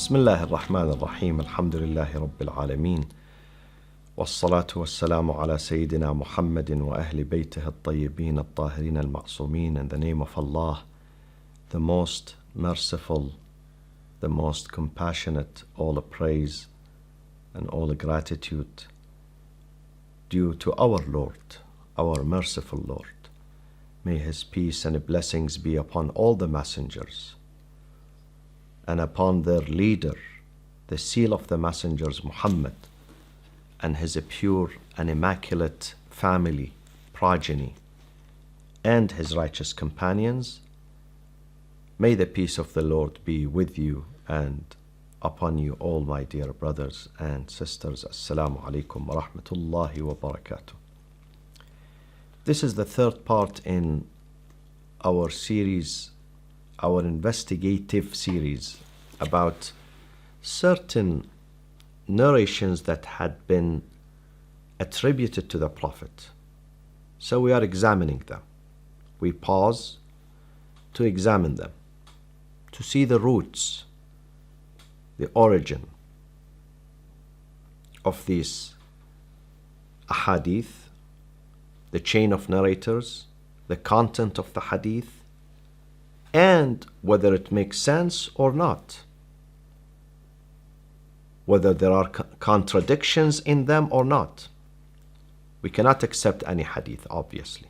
بسم الله الرحمن الرحيم الحمد لله رب العالمين والصلاة والسلام على سيدنا محمد وأهل بيته الطيبين الطاهرين المعصومين. In the name of Allah, the most merciful, the most compassionate, all the praise and all the gratitude due to our Lord, our merciful Lord. May His peace and blessings be upon all the messengers and upon their leader, the seal of the messengers, Muhammad, and his pure and immaculate family, progeny, and his righteous companions. May the peace of the Lord be with you and upon you all, my dear brothers and sisters. As-salamu alaykum wa rahmatullahi wa barakatuh. This is the third part in our series, our investigative series about certain narrations that had been attributed to the Prophet. So we are examining them. We pause to examine them, to see the roots, the origin of these hadith, the chain of narrators, the content of the hadith, and whether it makes sense or not, whether there are contradictions in them or not. We cannot accept any hadith, obviously.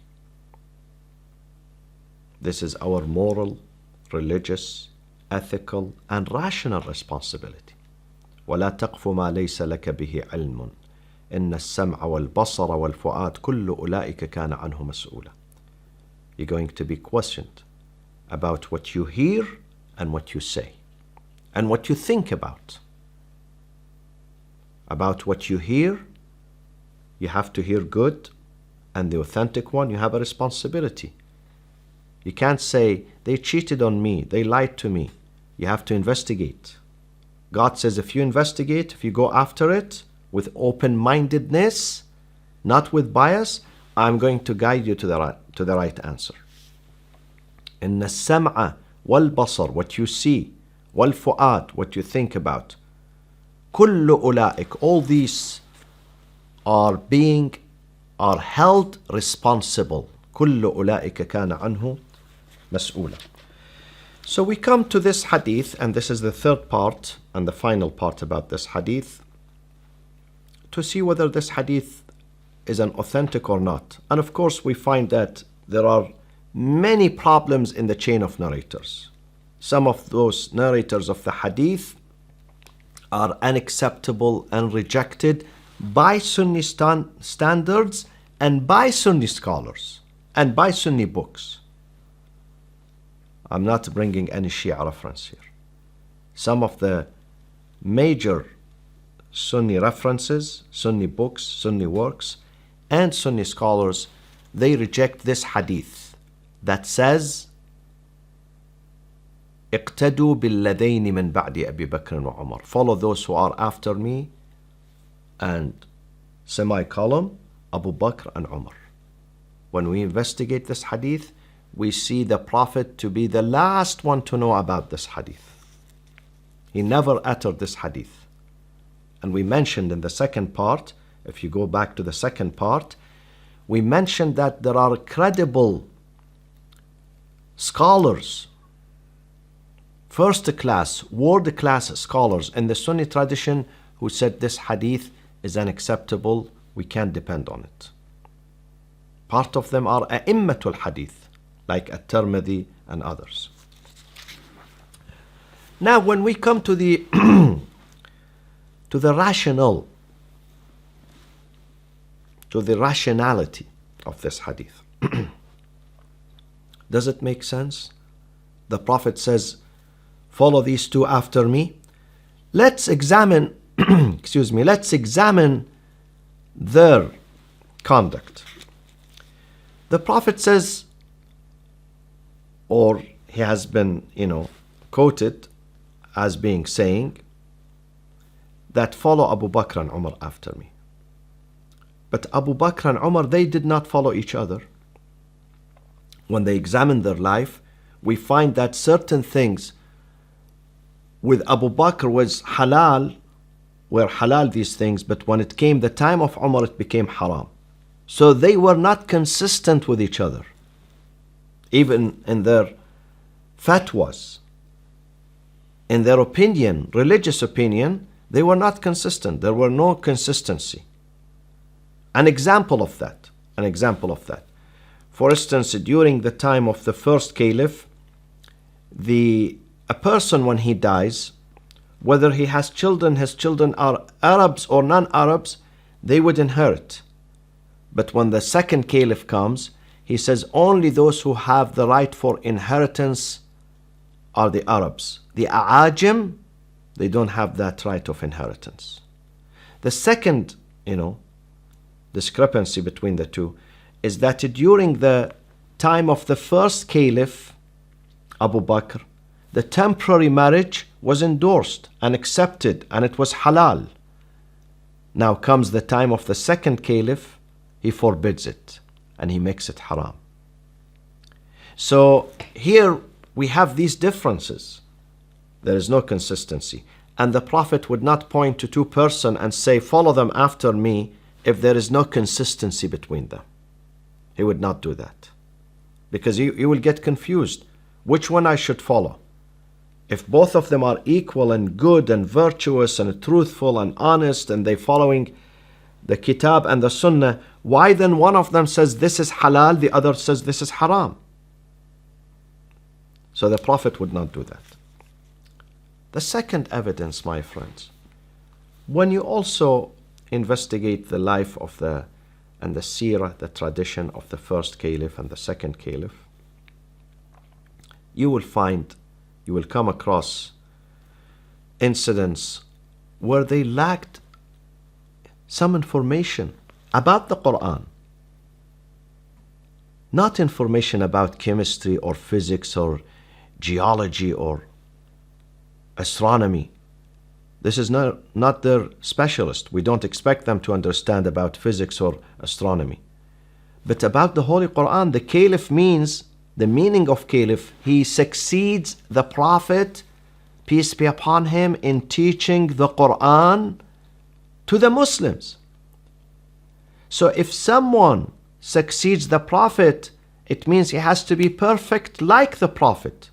This is our moral, religious, ethical, and rational responsibility. وَلَا تَقْفُ مَا لَيْسَ لَكَ بِهِ عِلْمٌ إِنَّ السَّمْعَ وَالْبَصَرَ وَالْفُؤَادَ كُلُّ أُولَٰئِكَ كَانَ عَنْهُ مَسْئُولًا. You're going to be questioned about what you hear and what you say, and what you think about. About what you hear, you have to hear good, and the authentic one, you have a responsibility. You can't say, they cheated on me, they lied to me. You have to investigate. God says if you investigate, if you go after it with open-mindedness, not with bias, I'm going to guide you to the right answer. إن السمع والبصر, what you see, والفؤاد, what you think about. كل أولئك, all these are held responsible. كل أولئك كان عنه مسؤولا. So we come to this hadith, and this is the third part and the final part about this hadith, to see whether this hadith is an authentic or not. And of course we find that there are many problems in the chain of narrators. Some of those narrators of the hadith are unacceptable and rejected by Sunni standards and by Sunni scholars and by Sunni books. I'm not bringing any Shia reference here. Some of the major Sunni references, Sunni books, Sunni works, and Sunni scholars, they reject this hadith that says اقتدوا بالذين من بعد أبي بكر وعمر, follow those who are after me, and semicolon Abu Bakr and Umar. When we investigate this hadith, we see the Prophet to be the last one to know about this hadith. He never uttered this hadith. And we mentioned in the second part, if you go back to the second part, we mentioned that there are credible scholars, first class, world class scholars in the Sunni tradition who said this hadith is unacceptable, we can't depend on it. Part of them are a'immatul hadith, like at-Tirmidhi and others. Now when we come to the to the rationality of this hadith, does it make sense? The Prophet says, follow these two after me. Let's examine let's examine their conduct. The Prophet says, or he has been, quoted as being saying, that follow Abu Bakr and Umar after me. But Abu Bakr and Umar, they did not follow each other. When they examine their life, we find that certain things with Abu Bakr was halal, were halal these things, but when it came the time of Umar, it became haram. So they were not consistent with each other. Even in their fatwas, in their opinion, religious opinion, they were not consistent. There were no consistency. An example of that. For instance, during the time of the first caliph, a person when he dies, whether he has children, his children are Arabs or non-Arabs, they would inherit. But when the second caliph comes, he says only those who have the right for inheritance are the Arabs. The A'ajim, they don't have that right of inheritance. The second, discrepancy between the two is that during the time of the first caliph, Abu Bakr, the temporary marriage was endorsed and accepted, and it was halal. Now comes the time of the second caliph, he forbids it and he makes it haram. So here we have these differences. There is no consistency. And the Prophet would not point to two persons and say, follow them after me, if there is no consistency between them. He would not do that. Because you will get confused. Which one I should follow? If both of them are equal and good and virtuous and truthful and honest, and they following the Kitab and the Sunnah, why then one of them says this is halal, the other says this is haram? So the Prophet would not do that. The second evidence, my friends, when you also investigate the life of the seerah, the tradition of the first caliph and the second caliph, you will come across incidents where they lacked some information about the Quran. Not information about chemistry or physics or geology or astronomy. This is not their specialist. We don't expect them to understand about physics or astronomy. But about the Holy Quran, the caliph means, the meaning of caliph, he succeeds the Prophet, peace be upon him, in teaching the Quran to the Muslims. So if someone succeeds the Prophet, it means he has to be perfect like the Prophet.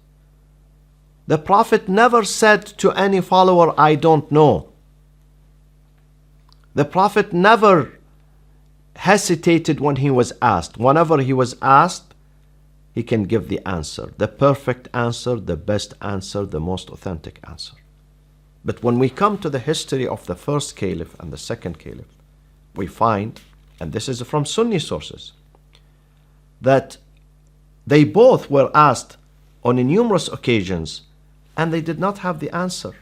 The Prophet never said to any follower, I don't know. The Prophet never hesitated when he was asked. Whenever he was asked, he can give the answer. The perfect answer, the best answer, the most authentic answer. But when we come to the history of the first caliph and the second caliph, we find, and this is from Sunni sources, that they both were asked on numerous occasions and they did not have the answer.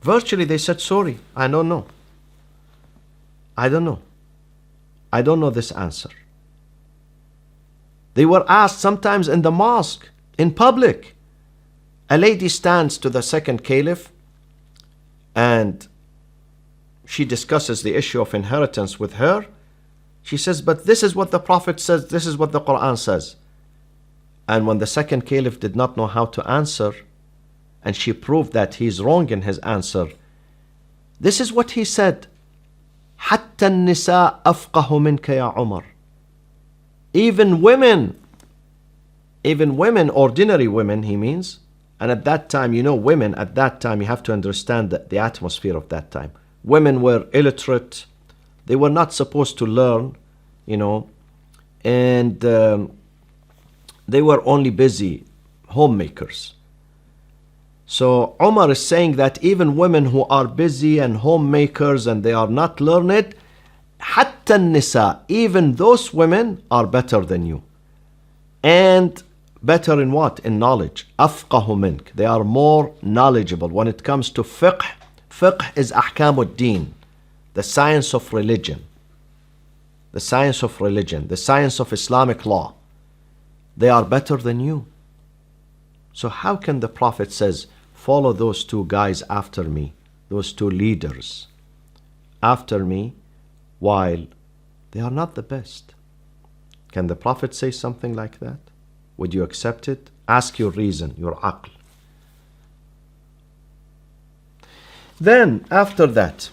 Virtually they said, sorry, I don't know. I don't know this answer. They were asked sometimes in the mosque, in public. A lady stands to the second caliph and she discusses the issue of inheritance with her. She says, but this is what the Prophet says, this is what the Quran says. And when the second caliph did not know how to answer, and she proved that he's wrong in his answer, this is what he said: حَتَّى النِّسَاء أَفْقَهُ مِنْكَ يَا عُمَرْ. Even women, ordinary women, he means. And at that time, women at that time, you have to understand the atmosphere of that time. Women were illiterate. They were not supposed to learn, and they were only busy homemakers. So Umar is saying that even women who are busy and homemakers and they are not learned, حتى النساء, even those women are better than you. And better in what? In knowledge. أفقه منك. They are more knowledgeable when it comes to fiqh. Fiqh is أحكام الدين, the science of religion. The science of religion, the science of Islamic law. They are better than you. So how can the Prophet says, follow those two guys after me, those two leaders after me, while they are not the best? Can the Prophet say something like that? Would you accept it? Ask your reason, your aql. Then, after that,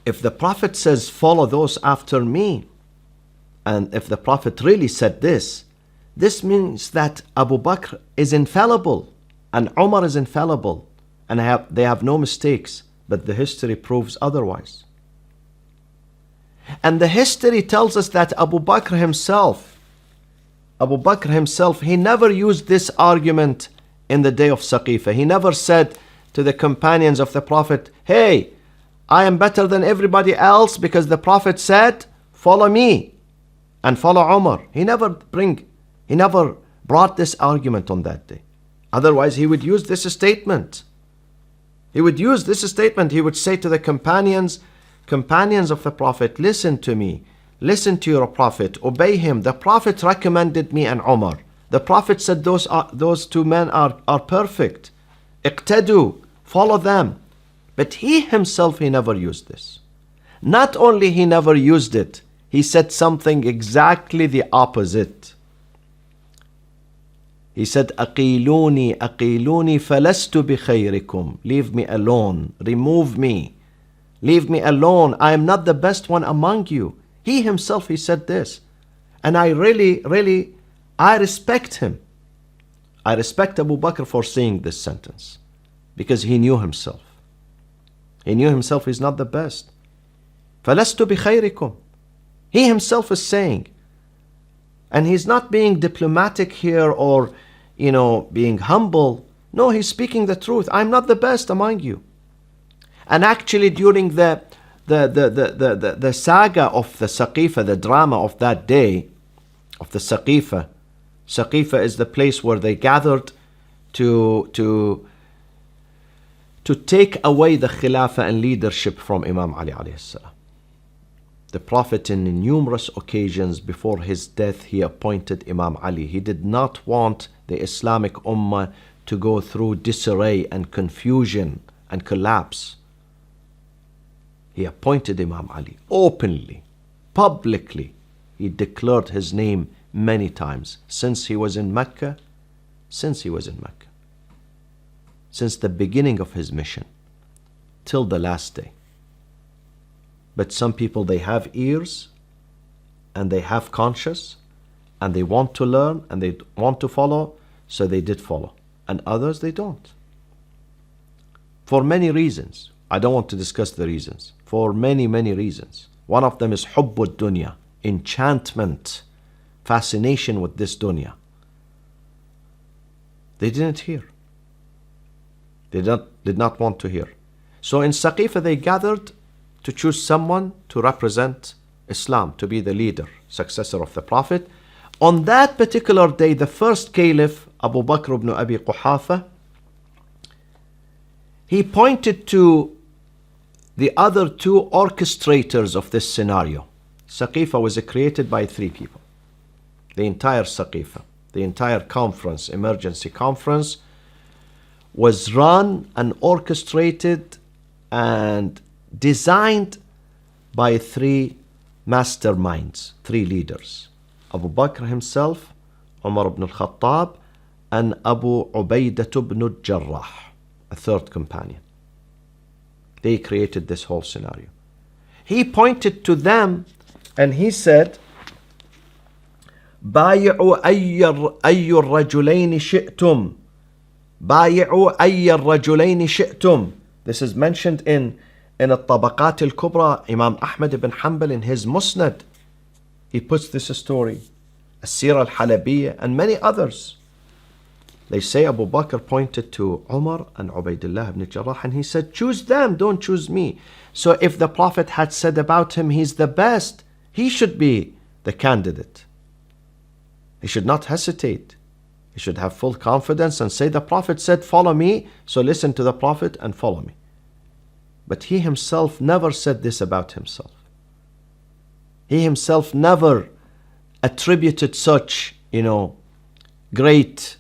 if the Prophet says, follow those after me, and if the Prophet really said this, this means that Abu Bakr is infallible, and Umar is infallible, and they have no mistakes, but the history proves otherwise. And the history tells us that Abu Bakr himself, he never used this argument in the day of Sakifah. He never said to the companions of the Prophet, hey, I am better than everybody else because the Prophet said, follow me and follow Umar. He never brought this argument on that day. Otherwise, he would use this statement. He would say to the companions of the Prophet, listen to me. Listen to your Prophet. Obey him. The Prophet recommended me and Umar. The Prophet said those two men are perfect. Iqtadu. Follow them. But he himself, he never used this. Not only he never used it, he said something exactly the opposite. He said, أقيلوني فلست بخيركم. Leave me alone. Remove me. Leave me alone. I am not the best one among you. He himself, he said this. And I really, I respect him. I respect Abu Bakr for saying this sentence. Because he knew himself. He knew himself he's not the best. فَلَسْتُ بِخَيْرِكُمْ. He himself is saying. And he's not being diplomatic here or, being humble. No, he's speaking the truth. I'm not the best among you. And actually during the saga of the Sakifah, the drama of that day, of the Sakifah, Sakifah is the place where they gathered to take away the Khilafah and leadership from Imam Ali alayhi salam. The Prophet in numerous occasions before his death, he appointed Imam Ali. He did not want the Islamic Ummah to go through disarray and confusion and collapse. He appointed Imam Ali openly, publicly. He declared his name many times since he was in Mecca, since the beginning of his mission, till the last day. But some people, they have ears and they have conscience and they want to learn and they want to follow, so they did follow. And others, they don't. For many reasons. I don't want to discuss the reasons. For many, many reasons. One of them is hubbud dunya, enchantment, fascination with this dunya. They didn't hear. They did not want to hear. So in Sakifah they gathered to choose someone to represent Islam, to be the leader, successor of the Prophet. On that particular day, the first caliph, Abu Bakr ibn Abi Quhafa, he pointed to the other two orchestrators of this scenario. Sakifah was created by three people. The entire Sakifah, the entire conference, emergency conference, was run and orchestrated and designed by three masterminds, three leaders. Abu Bakr himself, Umar ibn al-Khattab, and Abu Ubaidah ibn al-Jarrah, a third companion. They created this whole scenario. He pointed to them and he said, بايعوا أي الرجلين شئتم. بايعوا أي الرجلين شئتم. This is mentioned in الطبقات الكبرى. Imam Ahmad ibn Hanbal in his Musnad, he puts this story. As-Sirah al-Halabiyya and many others. They say Abu Bakr pointed to Umar and Ubaidullah ibn Jarrah and he said, choose them, don't choose me. So if the Prophet had said about him, he's the best, he should be the candidate. He should not hesitate. He should have full confidence and say, the Prophet said, follow me, so listen to the Prophet and follow me. But he himself never said this about himself. He himself never attributed such, great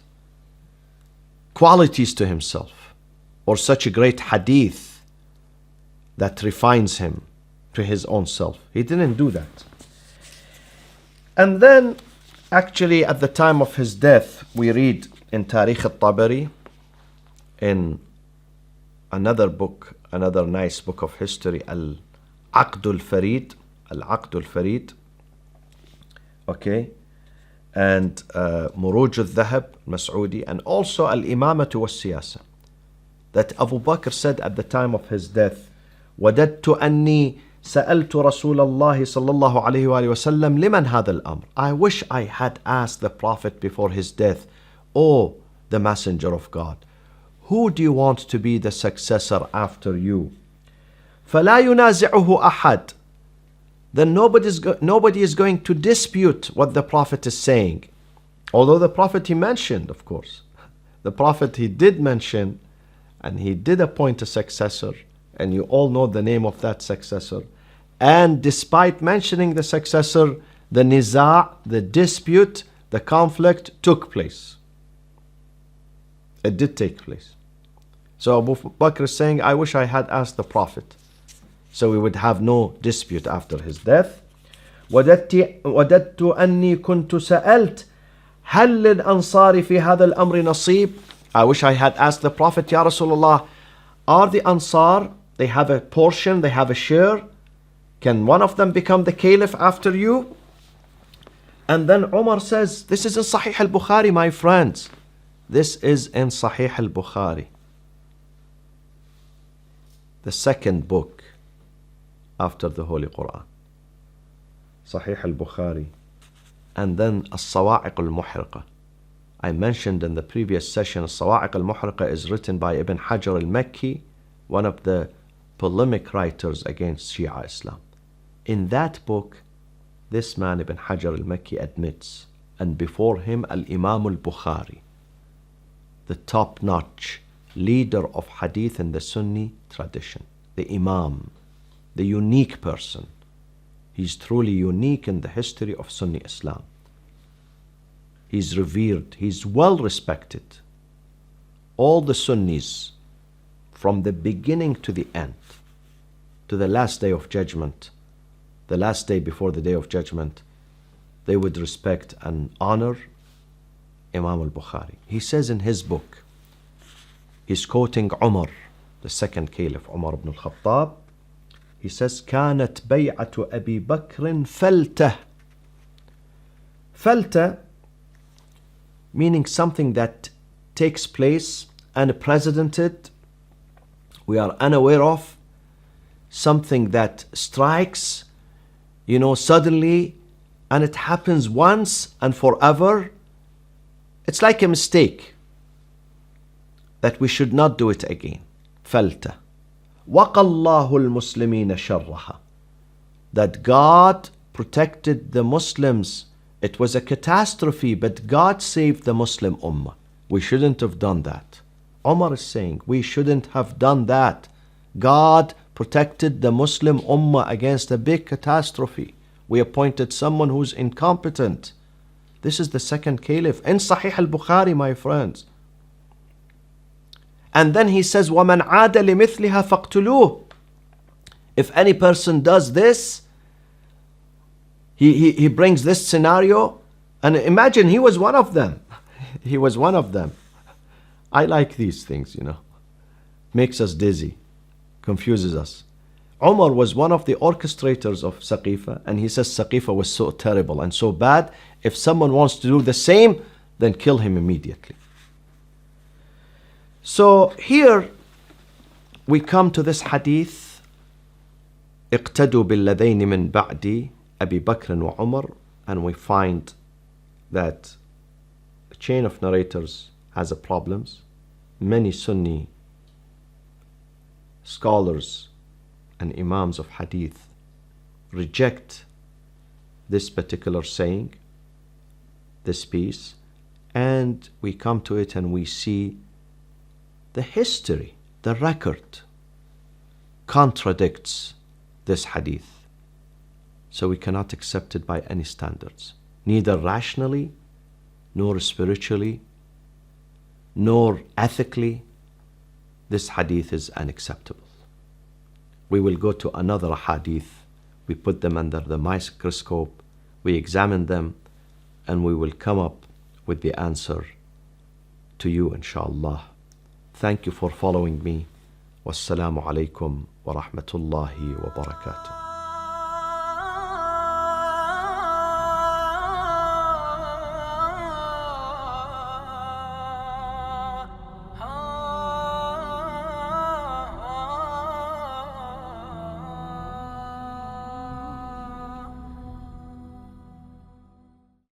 qualities to himself, or such a great hadith that refines him to his own self. He didn't do that. And then, actually, at the time of his death, we read in Tarikh al-Tabari, in another book, another nice book of history, Al-Aqd al-Farid, Al-Aqd al-Farid, okay, and Muruj al-Dhahab, Mas'udi, and also Al-Imamatu was-Siyasa, that Abu Bakr said at the time of his death, وَدَدْتُ أَنِّي سألت رسول الله صلى الله عليه وآله وسلم لمن هذا الأمر. I wish I had asked the Prophet before his death, "Oh, the Messenger of God, who do you want to be the successor after you?" فلا ينازعه أحد. Then nobody is going to dispute what the Prophet is saying. Although the Prophet he mentioned, of course, the Prophet he did mention, and he did appoint a successor, and you all know the name of that successor. And despite mentioning the successor, the niza', the dispute, the conflict took place. It did take place. So Abu Bakr is saying, I wish I had asked the Prophet, so we would have no dispute after his death. وَدَدْتُ أَنِّي كُنْتُ سَأَلْتُ هَلْ لِلْأَنصَارِ فِي هَذَا الْأَمْرِ نَصِيبٌ. I wish I had asked the Prophet, Ya Rasulullah, are the Ansar, they have a portion, they have a share? Can one of them become the caliph after you? And then Umar says, this is in Sahih al-Bukhari, my friends. This is in Sahih al-Bukhari, the second book after the Holy Quran. Sahih al-Bukhari. And then As-Sawa'iq al-Muhriqa. I mentioned in the previous session, As-Sawa'iq al-Muhriqa is written by Ibn Hajar al-Makki, one of the polemic writers against Shia Islam. In that book, this man Ibn Hajar al-Makki admits, and before him Al-Imam al-Bukhari, the top-notch leader of hadith in the Sunni tradition, the Imam, the unique person. He's truly unique in the history of Sunni Islam. He's revered, he's well respected. All the Sunnis, from the beginning to the end, to the last day of judgment, the last day before the day of judgment, they would respect and honor Imam al-Bukhari. He says in his book, he's quoting Umar, the second caliph, Umar ibn al-Khattab. He says, كانت بيعة أبي بكر فلتة. فلتة meaning something that takes place unprecedented, we are unaware of, something that strikes, suddenly, and it happens once and forever. It's like a mistake that we should not do it again. فلتة. وَقَى اللَّهُ الْمُسْلِمِينَ شَرَّهَا. That God protected the Muslims. It was a catastrophe, but God saved the Muslim Ummah. We shouldn't have done that. Umar is saying, we shouldn't have done that. God protected the Muslim Ummah against a big catastrophe. We appointed someone who's incompetent. This is the second caliph in Sahih al-Bukhari, my friends. And then he says, وَمَنْ عَادَ لِمِثْلِهَا فَاقْتُلُوهُ. If any person does this, he brings this scenario, and imagine he was one of them. He was one of them. I like these things, Makes us dizzy, confuses us. Umar was one of the orchestrators of Sakifah, and he says Sakifah was so terrible and so bad. If someone wants to do the same, then kill him immediately. So here we come to this hadith, اقتدوا بالذين من بعدي Abu Bakr and Umar, and we find that the chain of narrators has a problems. Many Sunni scholars and imams of hadith reject this particular saying, this piece, and we come to it and we see the history, the record contradicts this hadith. So we cannot accept it by any standards, neither rationally, nor spiritually, nor ethically. This hadith is unacceptable. We will go to another hadith, we put them under the microscope, we examine them, and we will come up with the answer to you, inshallah. Thank you for following me. والسلام عليكم ورحمة الله وبركاته.